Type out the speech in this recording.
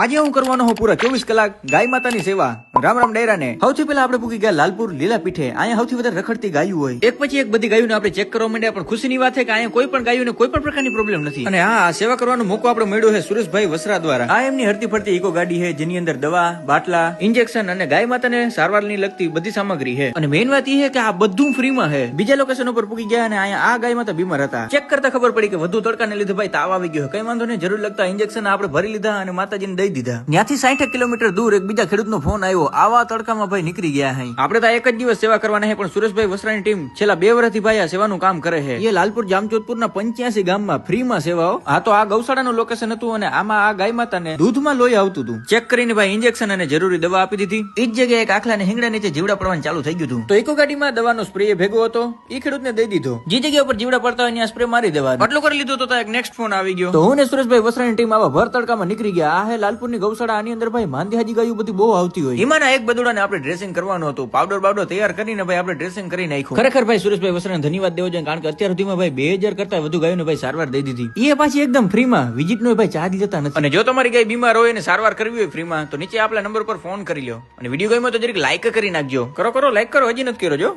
આજે હું કરવાનો હું પૂરા 24 કલાક ગાય માતાની સેવા. રામ રામ ડાયરા ને સૌથી પહેલા આપણે પૂકી ગયા લાલપુર લીલા પીઠે. અહીંયા સૌથી વધારે રખડતી ગાયું હોય, એક પછી એક બધી ગાયોને આપણે ચેક કરવા માંડ્યા. પણ ખુશીની વાત છે કે અહીંયા કોઈ પણ ગાયોને કોઈ પણ પ્રકારની પ્રોબ્લેમ નથી. અને આ સેવા કરવાનો મોકો આપણે મળ્યો છે સુરેશભાઈ વસરા દ્વારા. આ એમની હરતી ફરતી ઇકો ગાડી છે જેની અંદર દવા, બાટલા, ઇન્જેક્શન અને ગાય માતાને સારવારની લગતી બધી સામગ્રી છે. અને મેઇન વાત એ છે કે આ બધું ફ્રીમાં છે. બીજા લોકેશન ઉપર પૂકી ગયા અને અહીંયા આ ગાય માતા બીમાર હતા. ચેક કરતા ખબર પડી કે વધુ તડકાને લીધે ભાઈ તાવ આવી ગયો. કઈ વાંધો નહીં, જરૂર લગતા ઇન્જેક્શન આપણે ભરી લીધા અને માતાજીને દઈ દીધા. ત્યાંથી 60 કિલોમીટર દૂર એક બીજા ખેડૂતનો ફોન આવ્યો. આવા તડકામાં ભાઈ નીકળી ગયા હૈ. આપણે તો એક જ દિવસ સેવા કરવાના છે, પણ સુરેશભાઈ વસરાની ટીમ છેલ્લા 2 વર્ષથી ભાઈ આ સેવાનું કામ કરે છે. એ લાલપુર જામજોધપુરના 85 ગામમાં ફ્રીમાં સેવાઓ. હા, તો આ ગૌશાળાનું લોકેશન હતું અને આમાં આ ગાય માતાને દૂધમાં લોહી આવતું હતું. ચેક કરીને ભાઈ ઇન્જેક્શન અને જરૂરી દવા આપી દીધી. એ જ જગ્યાએ એક આખલા ને હિંગડા નીચે જીવડા પડવાનું ચાલુ થઈ ગયું હતું. તો ઇકો ગાડીમાં દવાનો સ્પ્રે ભેગો હતો, એ ખેડૂતને દઈ દીધો. જે જગ્યા ઉપર જીવડા પડતા હોય ત્યાં સ્પ્રે મારી દેવા. આટલું કરી લીધું તો એક નેક્સ્ટ ફોન આવી ગયો. તો હું ને સુરેશભાઈ વસરાની ટીમ આવા ભર તડકામાં નીકળી ગયા. આ હે લાલપુરની ગૌશાળા. આની અંદર ભાઈ માંદી ગાયું બધી બહુ આવતી હોય. એમાંના એક બદુડાને આપણે ડ્રેસિંગ કરવાનું હતું. પાવડર તૈયાર કરીને ભાઈ આપણે ડ્રેસિંગ કરી નાખ્યું. ખરેખર ભાઈ સુરેશભાઈ વસરાને ધન્યવાદ દેવો જોઈએ, કારણ કે અત્યાર સુધીમાં ભાઈ 2000 કરતા વધુ ગાયોને ભાઈ સારવાર દઈ દીધી. એ પાછી એકદમ ફ્રીમાં. વિઝિટનો ભાઈ ચાર્જ લેતા નથી. અને જો તમારી ગાય બીમાર હોય અને સારવાર કરવી હોય ફ્રીમાં, તો નીચે આપણા નંબર પર ફોન કરી લો. અને વિડીયો ગમ્યો તો જરીક લાઈક કરી નાખજો. કરો લાઈક કરો, હજી નથી કર્યો જો.